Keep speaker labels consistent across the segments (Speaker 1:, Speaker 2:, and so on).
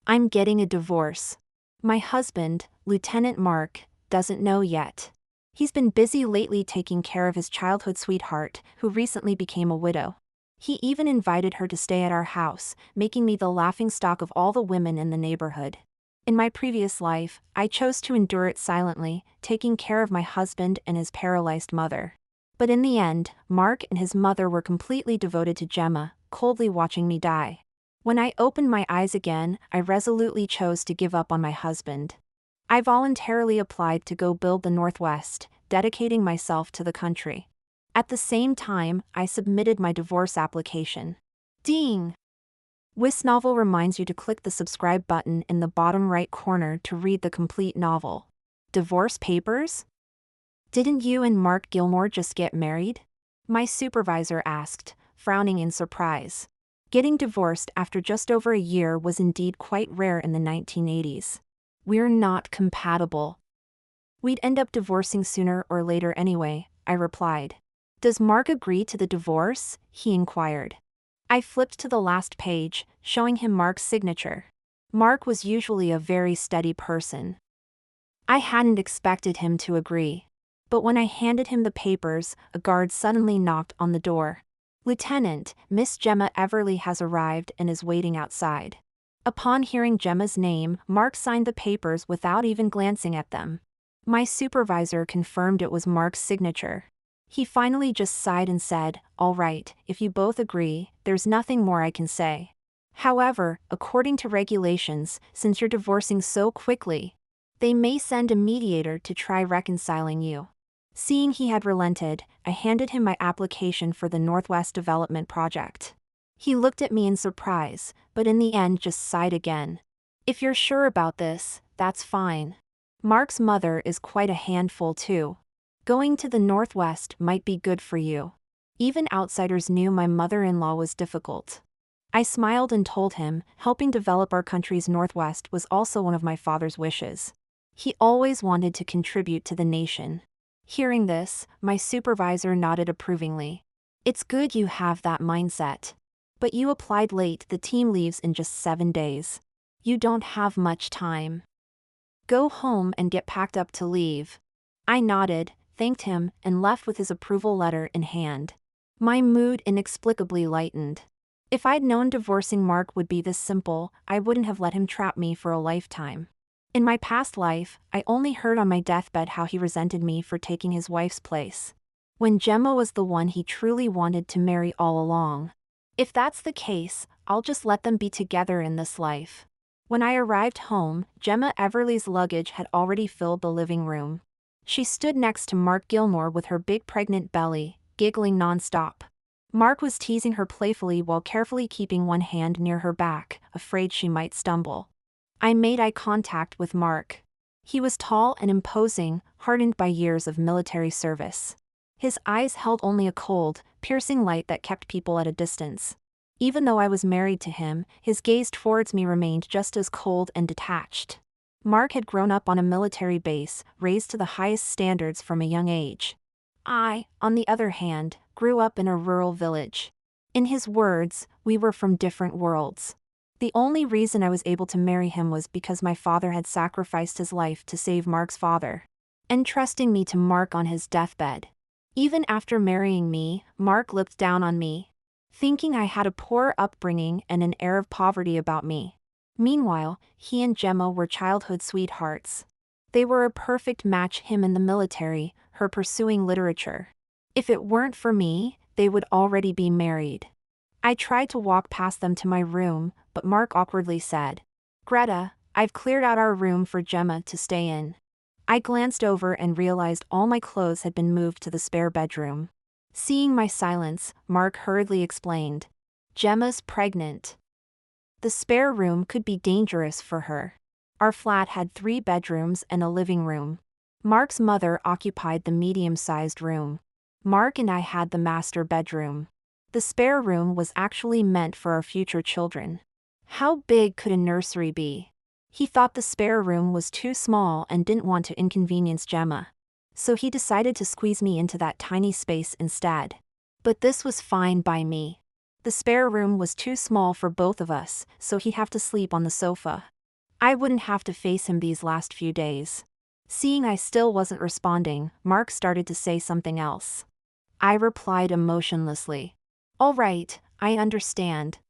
Speaker 1: I'm getting a divorce. My husband, Lieutenant Mark, doesn't know yet. He's been busy lately taking care of his childhood sweetheart, who recently became a widow. He even invited her to stay at our house, making me the laughingstock of all the women in the neighborhood. In my previous life, I chose to endure it silently, taking care of my husband and his paralyzed mother. But in the end, Mark and his mother were completely devoted to Gemma, coldly watching me die. When I opened my eyes again, I resolutely chose to give up on my husband. I voluntarily applied to go build the Northwest, dedicating myself to the country. At the same time, I submitted my divorce application. Ding! This novel reminds you to click the subscribe button in the bottom right corner to read the complete novel. Divorce papers? Didn't you and Mark Gilmore just get married? My supervisor asked, frowning in surprise. Getting divorced after just over a year was indeed quite rare in the 1980s. We're not compatible. We'd end up divorcing sooner or later anyway, I replied. Does Mark agree to the divorce? He inquired. I flipped to the last page, showing him Mark's signature. Mark was usually a very steady person. I hadn't expected him to agree. But when I handed him the papers, a guard suddenly knocked on the door. Lieutenant, Miss Gemma Everly has arrived and is waiting outside. Upon hearing Gemma's name, Mark signed the papers without even glancing at them. My supervisor confirmed it was Mark's signature. He finally just sighed and said, "All right, if you both agree, there's nothing more I can say. However, according to regulations, since you're divorcing so quickly, they may send a mediator to try reconciling you." Seeing he had relented, I handed him my application for the Northwest Development Project. He looked at me in surprise, but in the end just sighed again. If you're sure about this, that's fine. Mark's mother is quite a handful too. Going to the Northwest might be good for you. Even outsiders knew my mother-in-law was difficult. I smiled and told him, helping develop our country's Northwest was also one of my father's wishes. He always wanted to contribute to the nation. Hearing this, my supervisor nodded approvingly. It's good you have that mindset. But you applied late. The team leaves in just 7 days. You don't have much time. Go home and get packed up to leave. I nodded, thanked him, and left with his approval letter in hand. My mood inexplicably lightened. If I'd known divorcing Mark would be this simple, I wouldn't have let him trap me for a lifetime. In my past life, I only heard on my deathbed how he resented me for taking his wife's place, when Gemma was the one he truly wanted to marry all along. If that's the case, I'll just let them be together in this life. When I arrived home, Gemma Everly's luggage had already filled the living room. She stood next to Mark Gilmore with her big pregnant belly, giggling nonstop. Mark was teasing her playfully while carefully keeping one hand near her back, afraid she might stumble. I made eye contact with Mark. He was tall and imposing, hardened by years of military service. His eyes held only a cold, piercing light that kept people at a distance. Even though I was married to him, his gaze towards me remained just as cold and detached. Mark had grown up on a military base, raised to the highest standards from a young age. I, on the other hand, grew up in a rural village. In his words, we were from different worlds. The only reason I was able to marry him was because my father had sacrificed his life to save Mark's father, entrusting me to Mark on his deathbed. Even after marrying me, Mark looked down on me, thinking I had a poor upbringing and an air of poverty about me. Meanwhile, he and Gemma were childhood sweethearts. They were a perfect match, him in the military, her pursuing literature. If it weren't for me, they would already be married. I tried to walk past them to my room, but Mark awkwardly said, "Greta, I've cleared out our room for Gemma to stay in." I glanced over and realized all my clothes had been moved to the spare bedroom. Seeing my silence, Mark hurriedly explained, "Gemma's pregnant. The spare room could be dangerous for her." Our flat had 3 bedrooms and a living room. Mark's mother occupied the medium-sized room. Mark and I had the master bedroom. The spare room was actually meant for our future children. How big could a nursery be? He thought the spare room was too small and didn't want to inconvenience Gemma. So he decided to squeeze me into that tiny space instead. But this was fine by me. The spare room was too small for both of us, so he'd have to sleep on the sofa. I wouldn't have to face him these last few days. Seeing I still wasn't responding, Mark started to say something else. I replied emotionlessly. All right, I understand.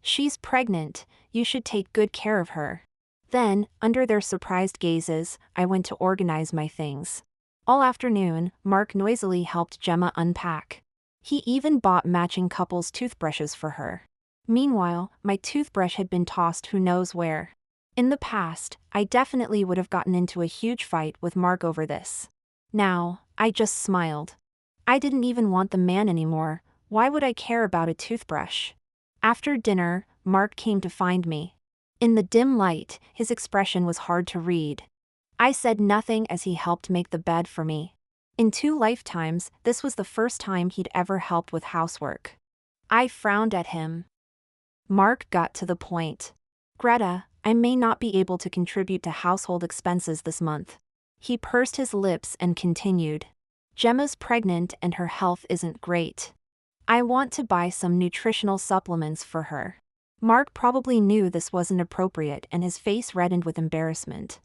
Speaker 1: She's pregnant, you should take good care of her. Then, under their surprised gazes, I went to organize my things. All afternoon, Mark noisily helped Gemma unpack. He even bought matching couples' toothbrushes for her. Meanwhile, my toothbrush had been tossed who knows where. In the past, I definitely would have gotten into a huge fight with Mark over this. Now, I just smiled. I didn't even want the man anymore. Why would I care about a toothbrush? After dinner, Mark came to find me. In the dim light, his expression was hard to read. I said nothing as he helped make the bed for me. In 2 lifetimes, this was the first time he'd ever helped with housework. I frowned at him. Mark got to the point. Greta, I may not be able to contribute to household expenses this month. He pursed his lips and continued. Gemma's pregnant and her health isn't great. I want to buy some nutritional supplements for her. Mark probably knew this wasn't appropriate and his face reddened with embarrassment.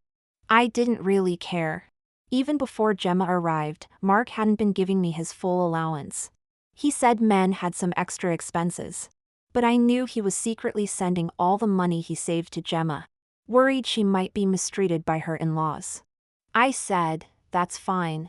Speaker 1: I didn't really care. Even before Gemma arrived, Mark hadn't been giving me his full allowance. He said men had some extra expenses. But I knew he was secretly sending all the money he saved to Gemma, worried she might be mistreated by her in-laws. I said, that's fine.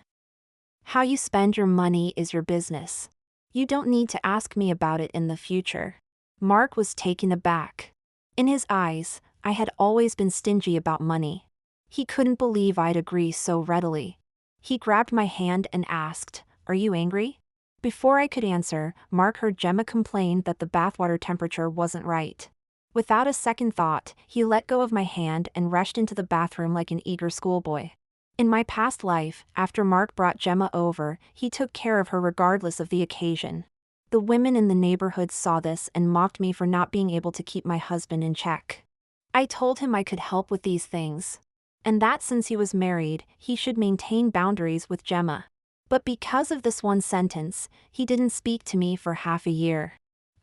Speaker 1: How you spend your money is your business. You don't need to ask me about it in the future. Mark was taken aback. In his eyes, I had always been stingy about money. He couldn't believe I'd agree so readily. He grabbed my hand and asked, "Are you angry?" Before I could answer, Mark heard Gemma complain that the bathwater temperature wasn't right. Without a second thought, he let go of my hand and rushed into the bathroom like an eager schoolboy. In my past life, after Mark brought Gemma over, he took care of her regardless of the occasion. The women in the neighborhood saw this and mocked me for not being able to keep my husband in check. I told him I could help with these things. And that since he was married, he should maintain boundaries with Gemma. But because of this one sentence, he didn't speak to me for half a year.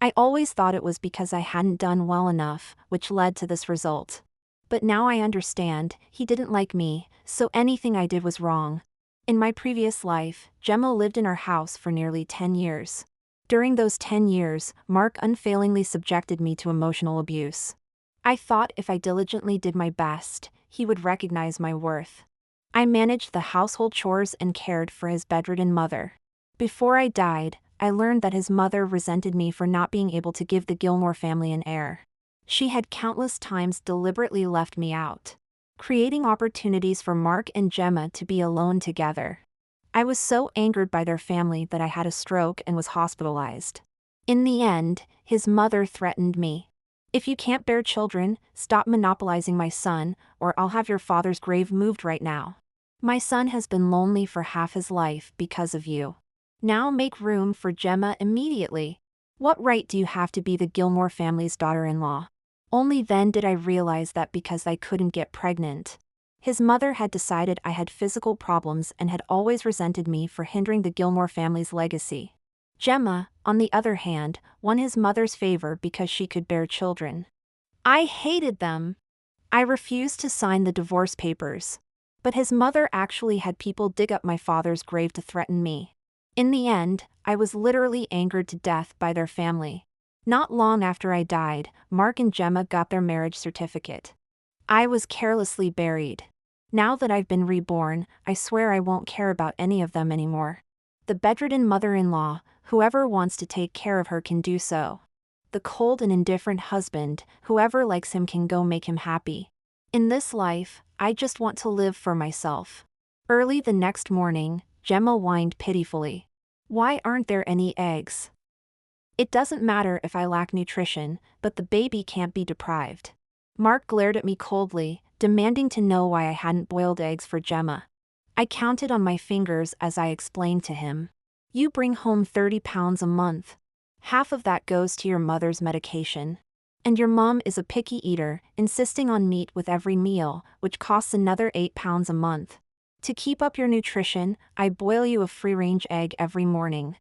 Speaker 1: I always thought it was because I hadn't done well enough, which led to this result. But now I understand, he didn't like me, so anything I did was wrong. In my previous life, Gemma lived in our house for nearly 10 years. During those 10 years, Mark unfailingly subjected me to emotional abuse. I thought if I diligently did my best, he would recognize my worth. I managed the household chores and cared for his bedridden mother. Before I died, I learned that his mother resented me for not being able to give the Gilmore family an heir. She had countless times deliberately left me out, creating opportunities for Mark and Gemma to be alone together. I was so angered by their family that I had a stroke and was hospitalized. In the end, his mother threatened me. "If you can't bear children, stop monopolizing my son, or I'll have your father's grave moved right now. My son has been lonely for half his life because of you. Now make room for Gemma immediately. What right do you have to be the Gilmore family's daughter-in-law?" Only then did I realize that because I couldn't get pregnant. His mother had decided I had physical problems and had always resented me for hindering the Gilmore family's legacy. Gemma, on the other hand, won his mother's favor because she could bear children. I hated them. I refused to sign the divorce papers. But his mother actually had people dig up my father's grave to threaten me. In the end, I was literally angered to death by their family. Not long after I died, Mark and Gemma got their marriage certificate. I was carelessly buried. Now that I've been reborn, I swear I won't care about any of them anymore. The bedridden mother-in-law, whoever wants to take care of her can do so. The cold and indifferent husband, whoever likes him can go make him happy. In this life, I just want to live for myself. Early the next morning, Gemma whined pitifully. "Why aren't there any eggs?" "It doesn't matter if I lack nutrition, but the baby can't be deprived." Mark glared at me coldly, demanding to know why I hadn't boiled eggs for Gemma. I counted on my fingers as I explained to him. "You bring home 30 pounds a month. Half of that goes to your mother's medication. And your mom is a picky eater, insisting on meat with every meal, which costs another 8 pounds a month. To keep up your nutrition, I boil you a free-range egg every morning.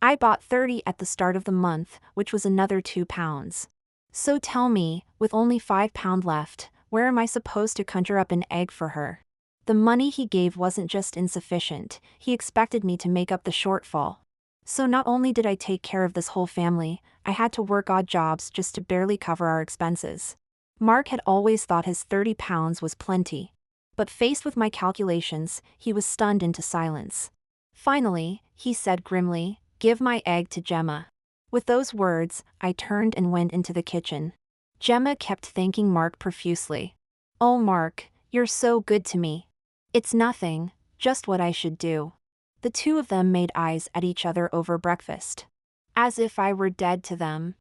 Speaker 1: I bought 30 at the start of the month, which was another 2 pounds. So tell me, with only 5 pounds left, Where am I supposed to conjure up an egg for her? The money he gave wasn't just insufficient, he expected me to make up the shortfall. So not only did I take care of this whole family, I had to work odd jobs just to barely cover our expenses. Mark had always thought his £30 was plenty. But faced with my calculations, he was stunned into silence. Finally, he said grimly, "Give my egg to Gemma." With those words, I turned and went into the kitchen. Gemma kept thanking Mark profusely. "Oh Mark, you're so good to me." "It's nothing, just what I should do." The two of them made eyes at each other over breakfast. As if I were dead to them.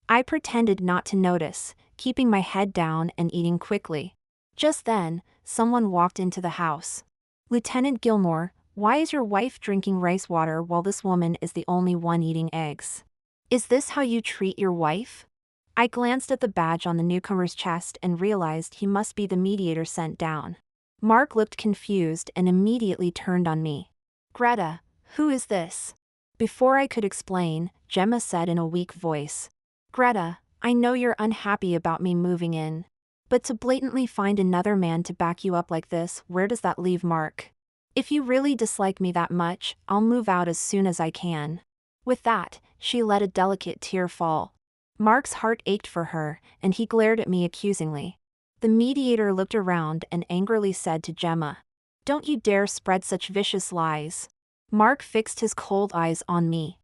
Speaker 1: I pretended not to notice, keeping my head down and eating quickly. Just then, someone walked into the house. "Lieutenant Gilmore, why is your wife drinking rice water while this woman is the only one eating eggs? Is this how you treat your wife?" I glanced at the badge on the newcomer's chest and realized he must be the mediator sent down. Mark looked confused and immediately turned on me. "Greta, who is this?" Before I could explain, Gemma said in a weak voice. "Greta, I know you're unhappy about me moving in. But to blatantly find another man to back you up like this, where does that leave Mark? If you really dislike me that much, I'll move out as soon as I can." With that, she let a delicate tear fall. Mark's heart ached for her, and he glared at me accusingly. The mediator looked around and angrily said to Gemma, "Don't you dare spread such vicious lies." Mark fixed his cold eyes on me.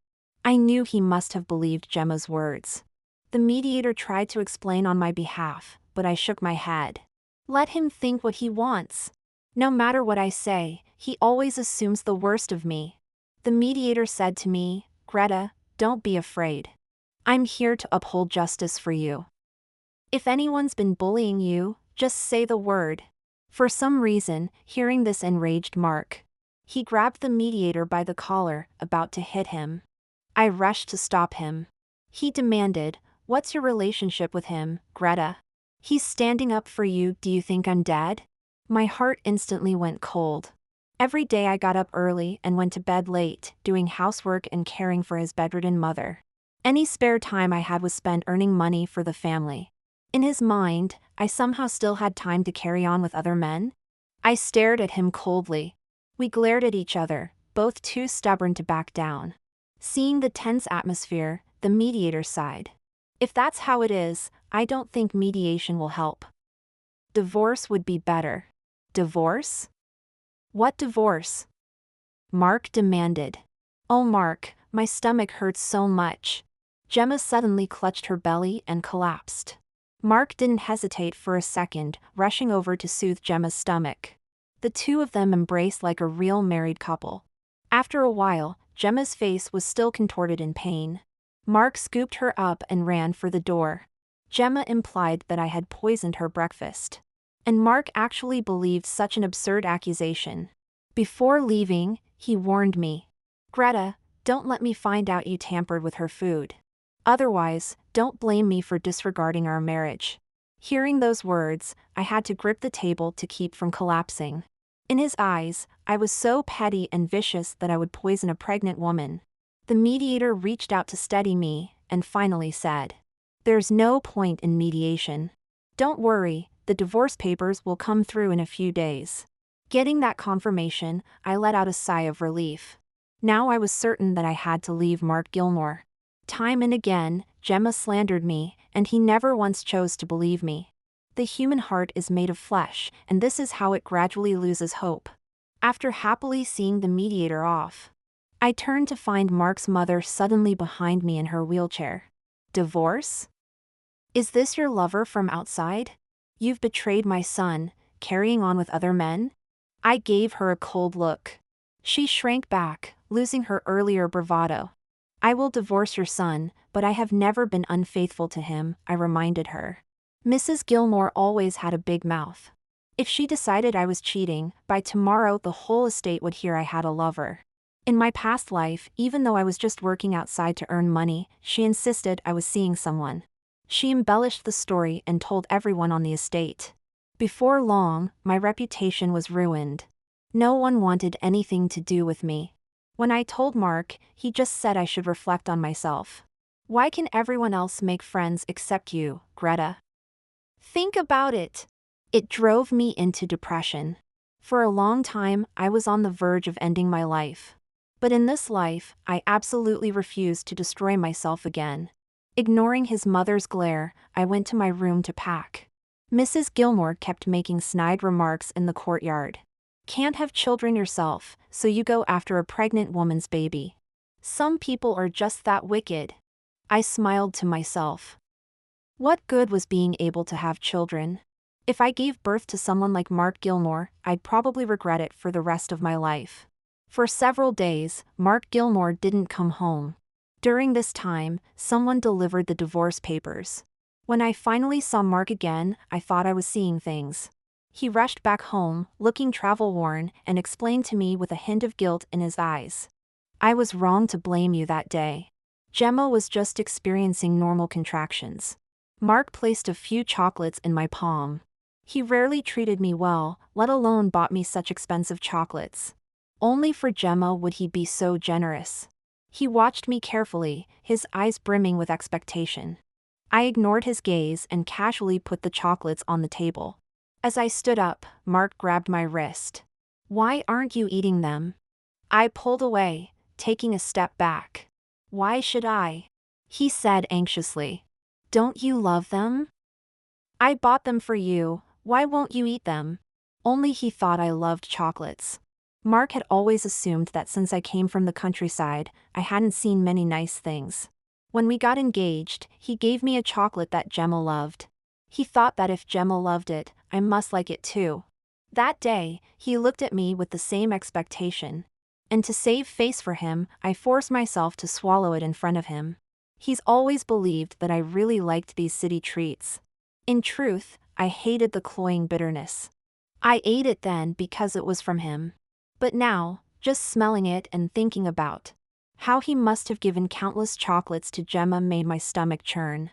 Speaker 1: I knew he must have believed Gemma's words. The mediator tried to explain on my behalf, but I shook my head. Let him think what he wants. No matter what I say, he always assumes the worst of me. The mediator said to me, "Greta, don't be afraid. I'm here to uphold justice for you. If anyone's been bullying you, just say the word." For some reason, hearing this enraged Mark. He grabbed the mediator by the collar, about to hit him. I rushed to stop him. He demanded, "What's your relationship with him, Greta? He's standing up for you, do you think I'm dead?" My heart instantly went cold. Every day I got up early and went to bed late, doing housework and caring for his bedridden mother. Any spare time I had was spent earning money for the family. In his mind, I somehow still had time to carry on with other men? I stared at him coldly. We glared at each other, both too stubborn to back down. Seeing the tense atmosphere, the mediator sighed. "If that's how it is, I don't think mediation will help. Divorce would be better." "Divorce? What divorce?" Mark demanded. "Oh Mark, my stomach hurts so much." Gemma suddenly clutched her belly and collapsed. Mark didn't hesitate for a second, rushing over to soothe Gemma's stomach. The two of them embraced like a real married couple. After a while, Gemma's face was still contorted in pain. Mark scooped her up and ran for the door. Gemma implied that I had poisoned her breakfast. And Mark actually believed such an absurd accusation. Before leaving, he warned me. "Greta, don't let me find out you tampered with her food. Otherwise, don't blame me for disregarding our marriage." Hearing those words, I had to grip the table to keep from collapsing. In his eyes, I was so petty and vicious that I would poison a pregnant woman. The mediator reached out to steady me, and finally said, "There's no point in mediation. Don't worry, the divorce papers will come through in a few days." Getting that confirmation, I let out a sigh of relief. Now I was certain that I had to leave Mark Gilmore. Time and again, Gemma slandered me, and he never once chose to believe me. The human heart is made of flesh, and this is how it gradually loses hope. After happily seeing the mediator off, I turned to find Mark's mother suddenly behind me in her wheelchair. "Divorce? Is this your lover from outside? You've betrayed my son, carrying on with other men?" I gave her a cold look. She shrank back, losing her earlier bravado. "I will divorce your son, but I have never been unfaithful to him," I reminded her. Mrs. Gilmore always had a big mouth. If she decided I was cheating, by tomorrow the whole estate would hear I had a lover. In my past life, even though I was just working outside to earn money, she insisted I was seeing someone. She embellished the story and told everyone on the estate. Before long, my reputation was ruined. No one wanted anything to do with me. When I told Mark, he just said I should reflect on myself. Why can everyone else make friends except you, Greta? Think about it. It drove me into depression. For a long time, I was on the verge of ending my life. But in this life, I absolutely refused to destroy myself again. Ignoring his mother's glare, I went to my room to pack. Mrs. Gilmore kept making snide remarks in the courtyard. Can't have children yourself, so you go after a pregnant woman's baby. Some people are just that wicked. I smiled to myself. What good was being able to have children? If I gave birth to someone like Mark Gilmore, I'd probably regret it for the rest of my life. For several days, Mark Gilmore didn't come home. During this time, someone delivered the divorce papers. When I finally saw Mark again, I thought I was seeing things. He rushed back home, looking travel-worn, and explained to me with a hint of guilt in his eyes. I was wrong to blame you that day. Gemma was just experiencing normal contractions. Mark placed a few chocolates in my palm. He rarely treated me well, let alone bought me such expensive chocolates. Only for Gemma would he be so generous. He watched me carefully, his eyes brimming with expectation. I ignored his gaze and casually put the chocolates on the table. As I stood up, Mark grabbed my wrist. "Why aren't you eating them?" I pulled away, taking a step back. "Why should I?" he said anxiously. "Don't you love them?" "I bought them for you, why won't you eat them?" Only he thought I loved chocolates. Mark had always assumed that since I came from the countryside, I hadn't seen many nice things. When we got engaged, he gave me a chocolate that Gemma loved. He thought that if Gemma loved it, I must like it too. That day, he looked at me with the same expectation. And to save face for him, I forced myself to swallow it in front of him. He's always believed that I really liked these city treats. In truth, I hated the cloying bitterness. I ate it then because it was from him. But now, just smelling it and thinking about how he must have given countless chocolates to Gemma made my stomach churn.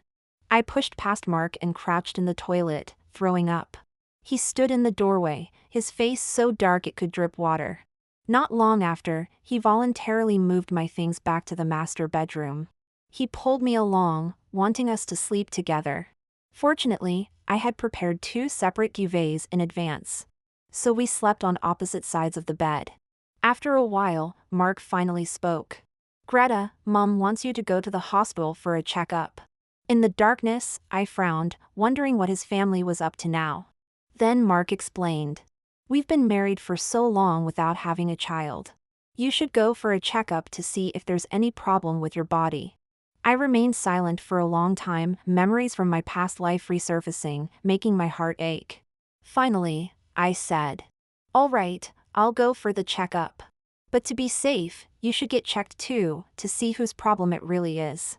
Speaker 1: I pushed past Mark and crouched in the toilet, throwing up. He stood in the doorway, his face so dark it could drip water. Not long after, he voluntarily moved my things back to the master bedroom. He pulled me along, wanting us to sleep together. Fortunately, I had prepared 2 separate duvets in advance. So we slept on opposite sides of the bed. After a while, Mark finally spoke. "Greta, Mom wants you to go to the hospital for a checkup." In the darkness, I frowned, wondering what his family was up to now. Then Mark explained. "We've been married for so long without having a child. You should go for a checkup to see if there's any problem with your body." I remained silent for a long time, memories from my past life resurfacing, making my heart ache. Finally, I said, "All right, I'll go for the checkup. But to be safe, you should get checked too, to see whose problem it really is."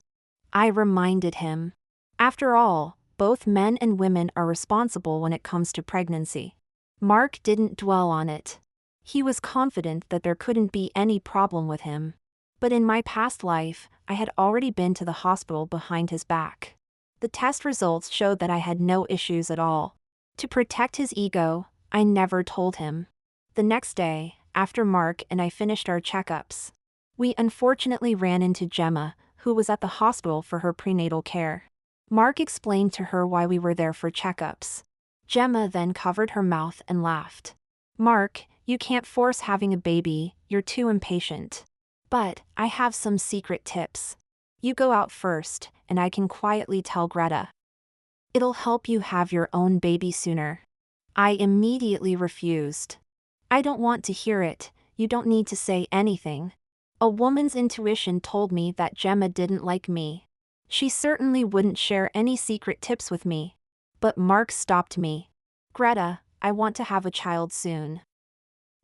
Speaker 1: I reminded him. After all, both men and women are responsible when it comes to pregnancy. Mark didn't dwell on it. He was confident that there couldn't be any problem with him. But in my past life, I had already been to the hospital behind his back. The test results showed that I had no issues at all. To protect his ego, I never told him. The next day, after Mark and I finished our checkups, we unfortunately ran into Gemma, who was at the hospital for her prenatal care. Mark explained to her why we were there for checkups. Gemma then covered her mouth and laughed. "Mark, you can't force having a baby, you're too impatient. But I have some secret tips. You go out first, and I can quietly tell Greta. It'll help you have your own baby sooner." I immediately refused. "I don't want to hear it, you don't need to say anything. A woman's intuition told me that Gemma didn't like me. She certainly wouldn't share any secret tips with me." But Mark stopped me. "Greta, I want to have a child soon.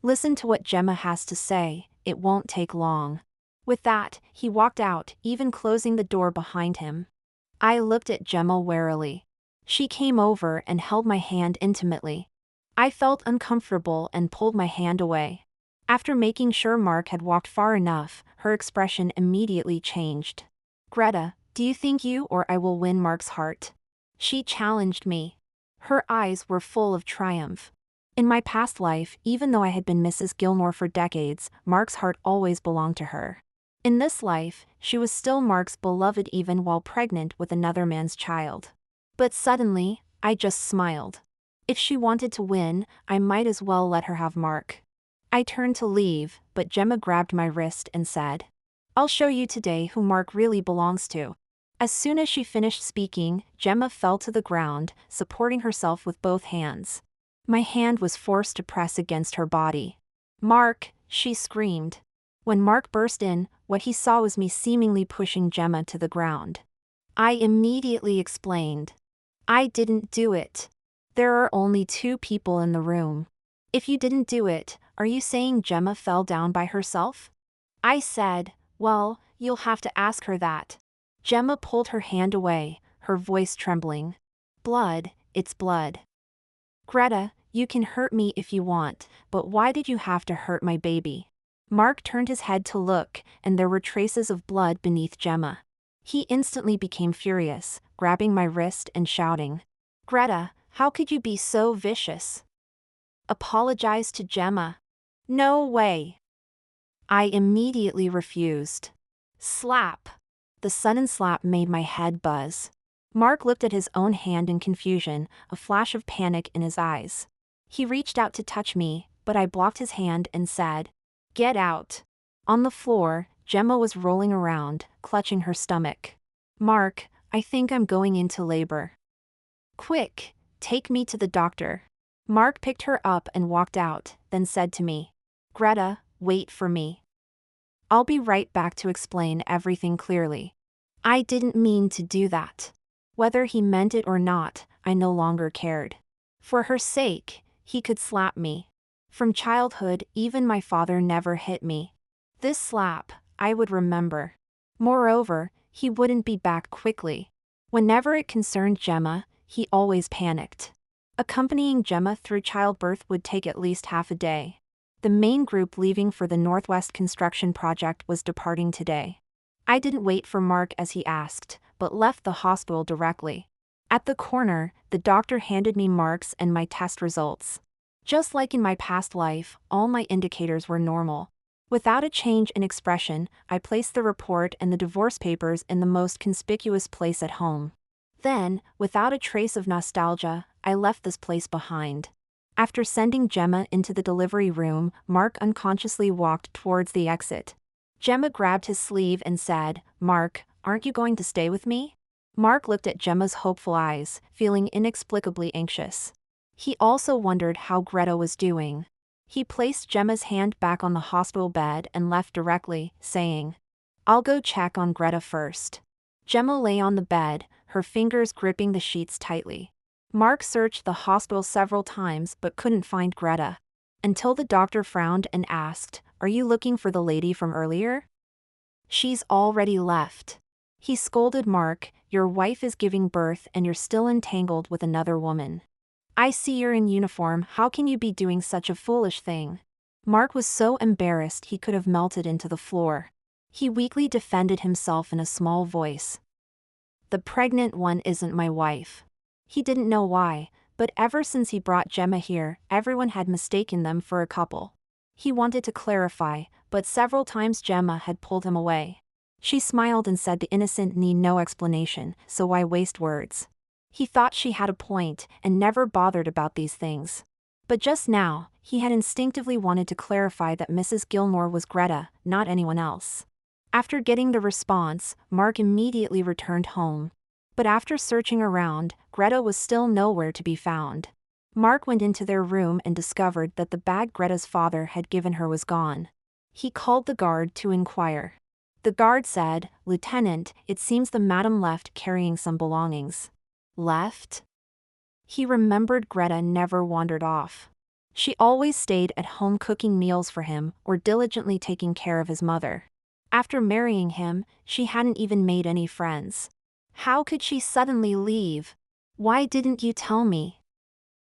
Speaker 1: Listen to what Gemma has to say, it won't take long." With that, he walked out, even closing the door behind him. I looked at Gemma warily. She came over and held my hand intimately. I felt uncomfortable and pulled my hand away. After making sure Mark had walked far enough, her expression immediately changed. "Greta, do you think you or I will win Mark's heart?" She challenged me. Her eyes were full of triumph. In my past life, even though I had been Mrs. Gilmore for decades, Mark's heart always belonged to her. In this life, she was still Mark's beloved even while pregnant with another man's child. But suddenly, I just smiled. If she wanted to win, I might as well let her have Mark. I turned to leave, but Gemma grabbed my wrist and said, "I'll show you today who Mark really belongs to." As soon as she finished speaking, Gemma fell to the ground, supporting herself with both hands. My hand was forced to press against her body. "Mark!" she screamed. When Mark burst in, what he saw was me seemingly pushing Gemma to the ground. I immediately explained, "I didn't do it. There are only 2 people in the room. If you didn't do it, are you saying Gemma fell down by herself?" I said, "Well, you'll have to ask her that." Gemma pulled her hand away, her voice trembling. "Blood, it's blood. Greta, you can hurt me if you want, but why did you have to hurt my baby?" Mark turned his head to look, and there were traces of blood beneath Gemma. He instantly became furious, grabbing my wrist and shouting, "Greta, how could you be so vicious? Apologize to Gemma." "No way." I immediately refused. Slap. The sudden slap made my head buzz. Mark looked at his own hand in confusion, a flash of panic in his eyes. He reached out to touch me, but I blocked his hand and said, "Get out." On the floor, Gemma was rolling around, clutching her stomach. "Mark, I think I'm going into labor. Quick, take me to the doctor." Mark picked her up and walked out, then said to me, "Greta, wait for me. I'll be right back to explain everything clearly." I didn't mean to do that. Whether he meant it or not, I no longer cared. For her sake, he could slap me. From childhood, even my father never hit me. This slap, I would remember. Moreover, he wouldn't be back quickly. Whenever it concerned Gemma, he always panicked. Accompanying Gemma through childbirth would take at least half a day. The main group leaving for the Northwest construction project was departing today. I didn't wait for Mark as he asked, but left the hospital directly. At the corner, the doctor handed me Mark's and my test results. Just like in my past life, all my indicators were normal. Without a change in expression, I placed the report and the divorce papers in the most conspicuous place at home. Then, without a trace of nostalgia, I left this place behind. After sending Gemma into the delivery room, Mark unconsciously walked towards the exit. Gemma grabbed his sleeve and said, "Mark, aren't you going to stay with me?" Mark looked at Gemma's hopeful eyes, feeling inexplicably anxious. He also wondered how Greta was doing. He placed Gemma's hand back on the hospital bed and left directly, saying, "I'll go check on Greta first." Gemma lay on the bed, her fingers gripping the sheets tightly. Mark searched the hospital several times but couldn't find Greta. Until the doctor frowned and asked, "Are you looking for the lady from earlier?" "She's already left." He scolded Mark, "Your wife is giving birth and you're still entangled with another woman. I see you're in uniform, how can you be doing such a foolish thing?" Mark was so embarrassed he could have melted into the floor. He weakly defended himself in a small voice. "The pregnant one isn't my wife." He didn't know why, but ever since he brought Gemma here, everyone had mistaken them for a couple. He wanted to clarify, but several times Gemma had pulled him away. She smiled and said the innocent need no explanation, so why waste words? He thought she had a point, and never bothered about these things. But just now, he had instinctively wanted to clarify that Mrs. Gilmore was Greta, not anyone else. After getting the response, Mark immediately returned home. But after searching around, Greta was still nowhere to be found. Mark went into their room and discovered that the bag Greta's father had given her was gone. He called the guard to inquire. The guard said, "Lieutenant, it seems the madam left carrying some belongings." Left? He remembered Greta never wandered off. She always stayed at home cooking meals for him or diligently taking care of his mother. After marrying him, she hadn't even made any friends. How could she suddenly leave? "Why didn't you tell me?"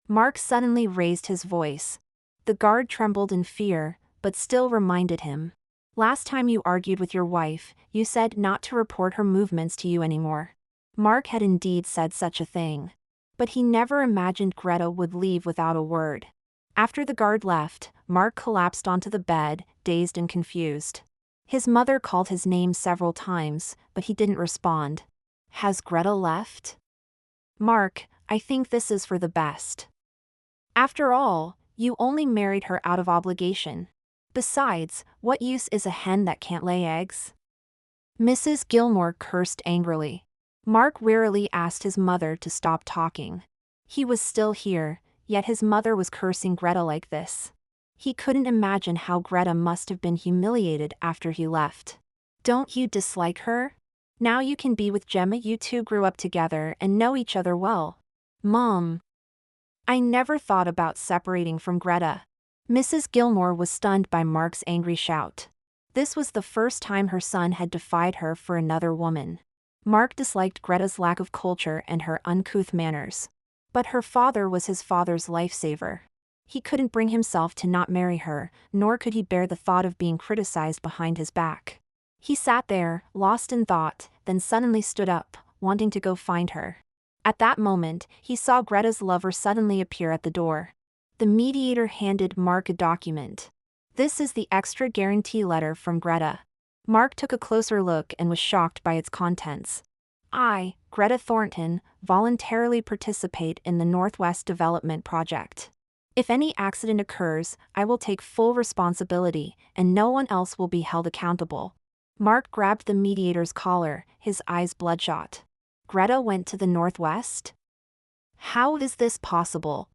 Speaker 1: Mark suddenly raised his voice. The guard trembled in fear, but still reminded him. "Last time you argued with your wife, you said not to report her movements to you anymore." Mark had indeed said such a thing. But he never imagined Greta would leave without a word. After the guard left, Mark collapsed onto the bed, dazed and confused. His mother called his name several times, but he didn't respond. "Has Greta left?" "Mark, I think this is for the best. After all, you only married her out of obligation. Besides, what use is a hen that can't lay eggs? Mrs. Gilmore cursed angrily. Mark wearily asked his mother to stop talking. He was still here, yet his mother was cursing Greta like this. He couldn't imagine how Greta must have been humiliated after he left. Don't you dislike her? Now you can be with Gemma. You two grew up together and know each other well. Mom. I never thought about separating from Greta. Mrs. Gilmore was stunned by Mark's angry shout. This was the first time her son had defied her for another woman. Mark disliked Greta's lack of culture and her uncouth manners. But her father was his father's lifesaver. He couldn't bring himself to not marry her, nor could he bear the thought of being criticized behind his back. He sat there, lost in thought, then suddenly stood up, wanting to go find her. At that moment, he saw Greta's lover suddenly appear at the door. The mediator handed Mark a document. This is the extra guarantee letter from Greta. Mark took a closer look and was shocked by its contents. I, Greta Thornton, voluntarily participate in the Northwest Development Project. If any accident occurs, I will take full responsibility, and no one else will be held accountable. Mark grabbed the mediator's collar, his eyes bloodshot. Greta went to the Northwest? How is this possible?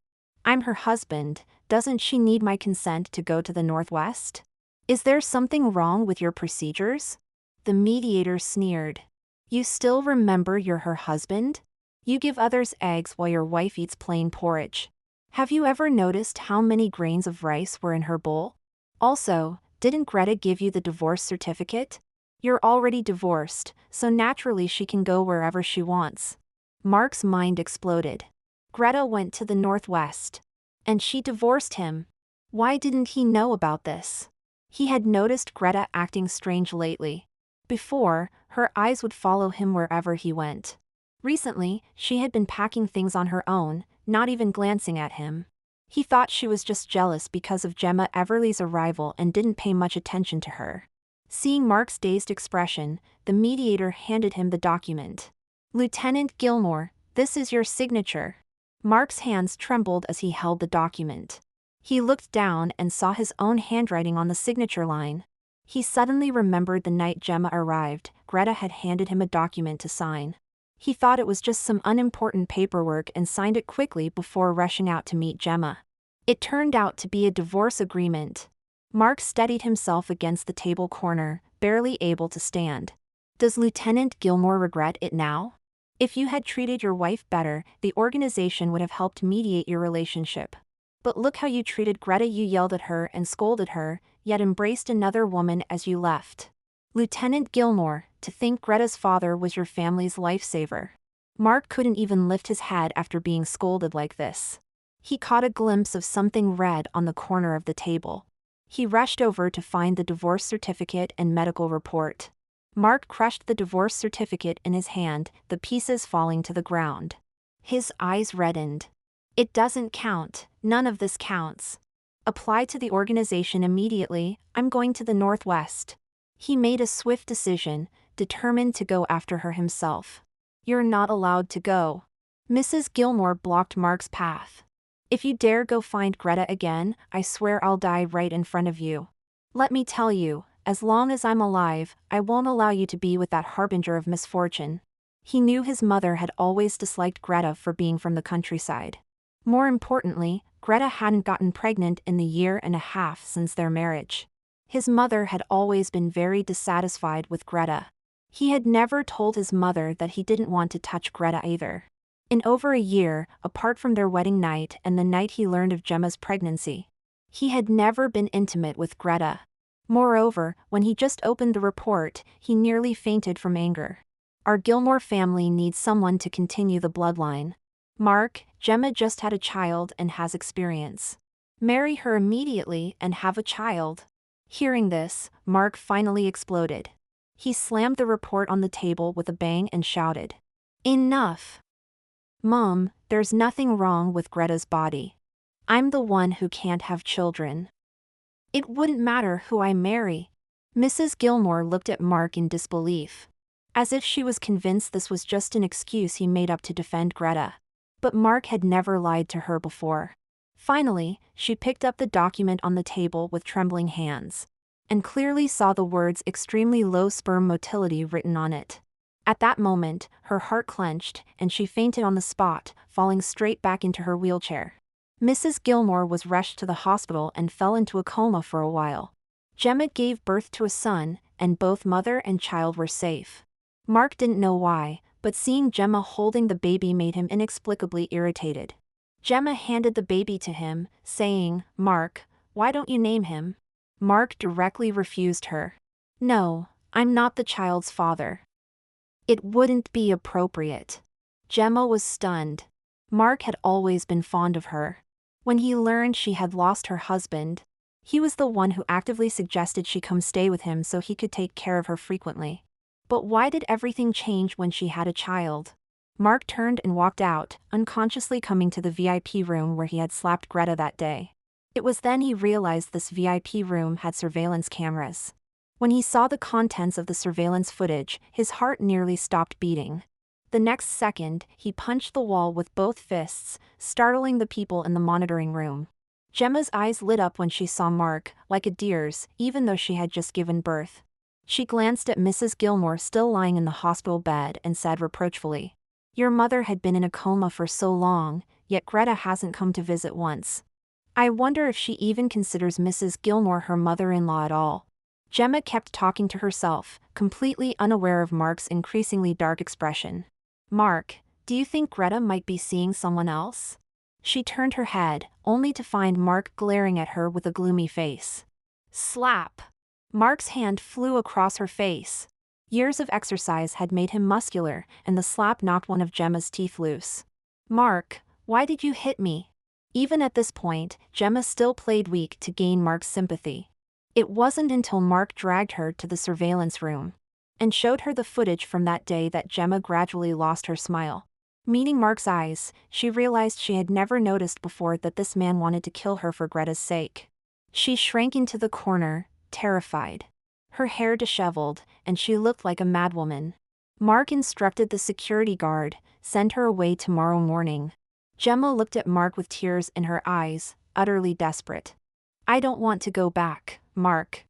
Speaker 1: I'm her husband, doesn't she need my consent to go to the Northwest? Is there something wrong with your procedures? The mediator sneered. You still remember you're her husband? You give others eggs while your wife eats plain porridge. Have you ever noticed how many grains of rice were in her bowl? Also, didn't Greta give you the divorce certificate? You're already divorced, so naturally she can go wherever she wants. Mark's mind exploded. Greta went to the Northwest. And she divorced him. Why didn't he know about this? He had noticed Greta acting strange lately. Before, her eyes would follow him wherever he went. Recently, she had been packing things on her own, not even glancing at him. He thought she was just jealous because of Gemma Everly's arrival and didn't pay much attention to her. Seeing Mark's dazed expression, the mediator handed him the document. Lieutenant Gilmore, this is your signature. Mark's hands trembled as he held the document. He looked down and saw his own handwriting on the signature line. He suddenly remembered the night Gemma arrived, Greta had handed him a document to sign. He thought it was just some unimportant paperwork and signed it quickly before rushing out to meet Gemma. It turned out to be a divorce agreement. Mark steadied himself against the table corner, barely able to stand. Does Lieutenant Gilmore regret it now? If you had treated your wife better, the organization would have helped mediate your relationship. But look how you treated Greta. You yelled at her and scolded her, yet embraced another woman as you left. Lieutenant Gilmore, to think Greta's father was your family's lifesaver. Mark couldn't even lift his head after being scolded like this. He caught a glimpse of something red on the corner of the table. He rushed over to find the divorce certificate and medical report. Mark crushed the divorce certificate in his hand, the pieces falling to the ground. His eyes reddened. It doesn't count, none of this counts. Apply to the organization immediately, I'm going to the Northwest. He made a swift decision, determined to go after her himself. You're not allowed to go. Mrs. Gilmore blocked Mark's path. If you dare go find Greta again, I swear I'll die right in front of you. Let me tell you, as long as I'm alive, I won't allow you to be with that harbinger of misfortune. He knew his mother had always disliked Greta for being from the countryside. More importantly, Greta hadn't gotten pregnant in the year and a half since their marriage. His mother had always been very dissatisfied with Greta. He had never told his mother that he didn't want to touch Greta either. In over a year, apart from their wedding night and the night he learned of Gemma's pregnancy, he had never been intimate with Greta. Moreover, when he just opened the report, he nearly fainted from anger. Our Gilmore family needs someone to continue the bloodline. Mark, Gemma just had a child and has experience. Marry her immediately and have a child. Hearing this, Mark finally exploded. He slammed the report on the table with a bang and shouted, "Enough! Mom, there's nothing wrong with Greta's body. I'm the one who can't have children. It wouldn't matter who I marry." Mrs. Gilmore looked at Mark in disbelief, as if she was convinced this was just an excuse he made up to defend Greta. But Mark had never lied to her before. Finally, she picked up the document on the table with trembling hands, and clearly saw the words extremely low sperm motility written on it. At that moment, her heart clenched, and she fainted on the spot, falling straight back into her wheelchair. Mrs. Gilmore was rushed to the hospital and fell into a coma for a while. Gemma gave birth to a son, and both mother and child were safe. Mark didn't know why, but seeing Gemma holding the baby made him inexplicably irritated. Gemma handed the baby to him, saying, "Mark, why don't you name him?" Mark directly refused her. "No, I'm not the child's father. It wouldn't be appropriate." Gemma was stunned. Mark had always been fond of her. When he learned she had lost her husband, he was the one who actively suggested she come stay with him so he could take care of her frequently. But why did everything change when she had a child? Mark turned and walked out, unconsciously coming to the VIP room where he had slapped Greta that day. It was then he realized this VIP room had surveillance cameras. When he saw the contents of the surveillance footage, his heart nearly stopped beating. The next second, he punched the wall with both fists, startling the people in the monitoring room. Gemma's eyes lit up when she saw Mark, like a deer's, even though she had just given birth. She glanced at Mrs. Gilmore still lying in the hospital bed and said reproachfully, "Your mother had been in a coma for so long, yet Greta hasn't come to visit once. I wonder if she even considers Mrs. Gilmore her mother-in-law at all." Gemma kept talking to herself, completely unaware of Mark's increasingly dark expression. "Mark, do you think Greta might be seeing someone else?" She turned her head, only to find Mark glaring at her with a gloomy face. Slap! Mark's hand flew across her face. Years of exercise had made him muscular, and the slap knocked one of Gemma's teeth loose. "Mark, why did you hit me?" Even at this point, Gemma still played weak to gain Mark's sympathy. It wasn't until Mark dragged her to the surveillance room and showed her the footage from that day that Gemma gradually lost her smile. Meeting Mark's eyes, she realized she had never noticed before that this man wanted to kill her for Greta's sake. She shrank into the corner, terrified. Her hair disheveled, and she looked like a madwoman. Mark instructed the security guard, "Send her away tomorrow morning." Gemma looked at Mark with tears in her eyes, utterly desperate. "I don't want to go back, Mark.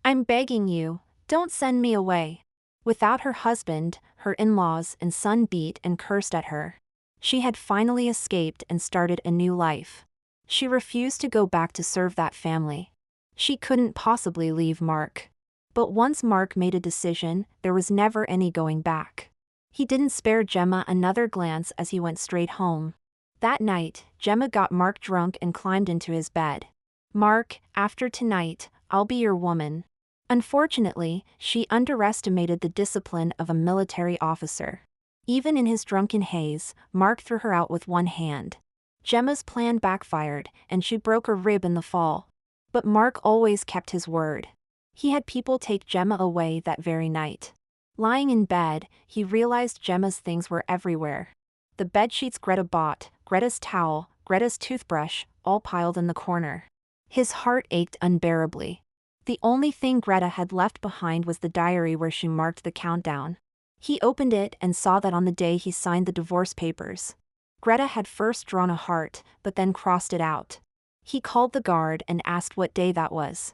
Speaker 1: I'm begging you, don't send me away." Without her husband, her in-laws and son beat and cursed at her. She had finally escaped and started a new life. She refused to go back to serve that family. She couldn't possibly leave Mark. But once Mark made a decision, there was never any going back. He didn't spare Gemma another glance as he went straight home. That night, Gemma got Mark drunk and climbed into his bed. "Mark, after tonight, I'll be your woman." Unfortunately, she underestimated the discipline of a military officer. Even in his drunken haze, Mark threw her out with one hand. Gemma's plan backfired, and she broke a rib in the fall. But Mark always kept his word. He had people take Gemma away that very night. Lying in bed, he realized Gemma's things were everywhere. The bedsheets Greta bought, Greta's towel, Greta's toothbrush, all piled in the corner. His heart ached unbearably. The only thing Greta had left behind was the diary where she marked the countdown. He opened it and saw that on the day he signed the divorce papers, Greta had first drawn a heart, but then crossed it out. He called the guard and asked what day that was.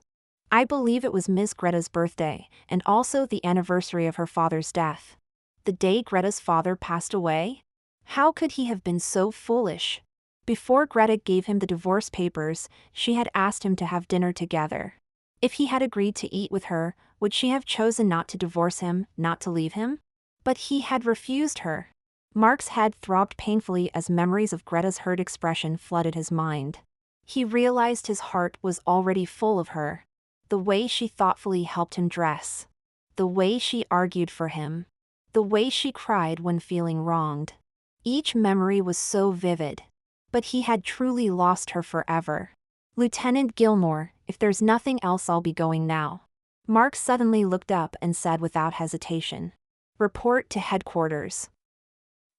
Speaker 1: "I believe it was Miss Greta's birthday, and also the anniversary of her father's death." The day Greta's father passed away? How could he have been so foolish? Before Greta gave him the divorce papers, she had asked him to have dinner together. If he had agreed to eat with her, would she have chosen not to divorce him, not to leave him? But he had refused her. Mark's head throbbed painfully as memories of Greta's hurt expression flooded his mind. He realized his heart was already full of her. The way she thoughtfully helped him dress. The way she argued for him. The way she cried when feeling wronged. Each memory was so vivid. But he had truly lost her forever. "Lieutenant Gilmore, if there's nothing else, I'll be going now." Mark suddenly looked up and said without hesitation. "Report to headquarters.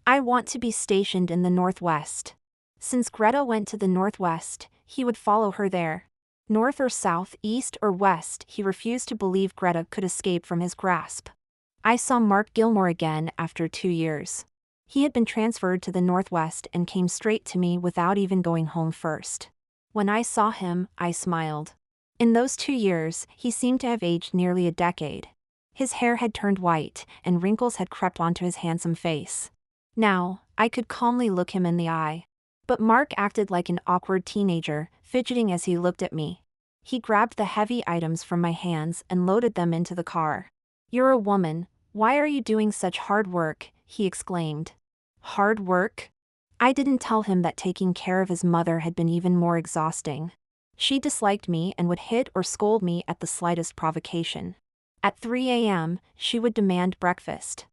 Speaker 1: I want to be stationed in the Northwest." Since Greta went to the Northwest, he would follow her there. North or south, east or west, he refused to believe Greta could escape from his grasp. "I saw Mark Gilmore again after 2 years. He had been transferred to the Northwest and came straight to me without even going home first. When I saw him, I smiled. In those 2 years, he seemed to have aged nearly a decade. His hair had turned white, and wrinkles had crept onto his handsome face. Now, I could calmly look him in the eye. But Mark acted like an awkward teenager, fidgeting as he looked at me. He grabbed the heavy items from my hands and loaded them into the car. "You're a woman, why are you doing such hard work?" he exclaimed. Hard work? I didn't tell him that taking care of his mother had been even more exhausting. She disliked me and would hit or scold me at the slightest provocation. At 3 a.m., she would demand breakfast.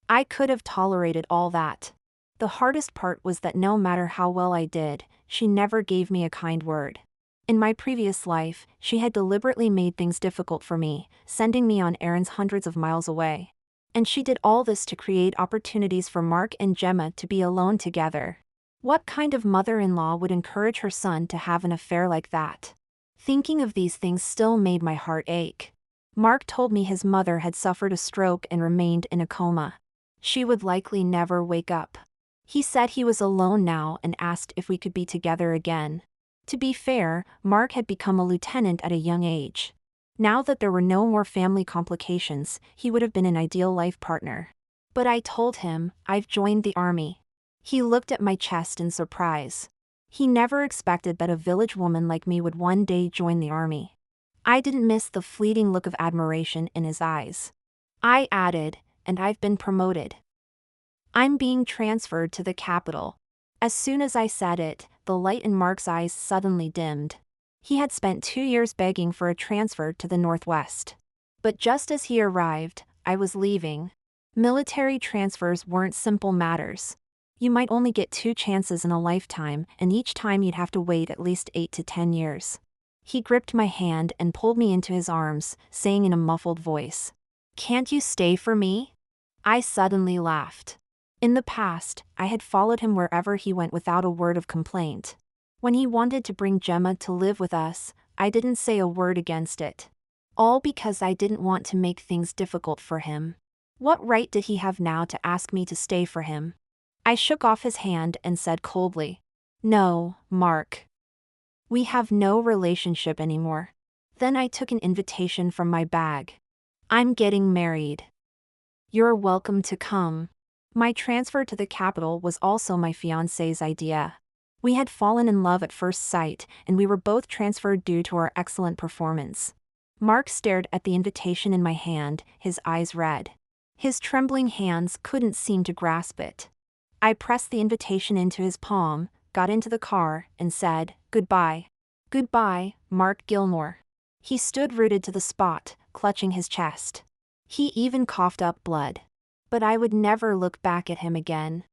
Speaker 1: I could have tolerated all that. The hardest part was that no matter how well I did, she never gave me a kind word. In my previous life, she had deliberately made things difficult for me, sending me on errands hundreds of miles away. And she did all this to create opportunities for Mark and Gemma to be alone together. What kind of mother-in-law would encourage her son to have an affair like that? Thinking of these things still made my heart ache. Mark told me his mother had suffered a stroke and remained in a coma. She would likely never wake up. He said he was alone now and asked if we could be together again. To be fair, Mark had become a lieutenant at a young age. Now that there were no more family complications, he would have been an ideal life partner. But I told him, I've joined the army. He looked at my chest in surprise. He never expected that a village woman like me would one day join the army. I didn't miss the fleeting look of admiration in his eyes. I added, and I've been promoted. I'm being transferred to the capital. As soon as I said it, the light in Mark's eyes suddenly dimmed. He had spent 2 years begging for a transfer to the Northwest. But just as he arrived, I was leaving. Military transfers weren't simple matters. You might only get 2 chances in a lifetime, and each time you'd have to wait at least 8 to 10 years. He gripped my hand and pulled me into his arms, saying in a muffled voice, "Can't you stay for me?" I suddenly laughed. In the past, I had followed him wherever he went without a word of complaint. When he wanted to bring Gemma to live with us, I didn't say a word against it. All because I didn't want to make things difficult for him. What right did he have now to ask me to stay for him? I shook off his hand and said coldly, "No, Mark. We have no relationship anymore." Then I took an invitation from my bag. "I'm getting married. You're welcome to come." My transfer to the capital was also my fiancé's idea. We had fallen in love at first sight, and we were both transferred due to our excellent performance. Mark stared at the invitation in my hand, his eyes red. His trembling hands couldn't seem to grasp it. I pressed the invitation into his palm, got into the car, and said, "Goodbye." "Goodbye, Mark Gilmore." He stood rooted to the spot, clutching his chest. He even coughed up blood. But I would never look back at him again.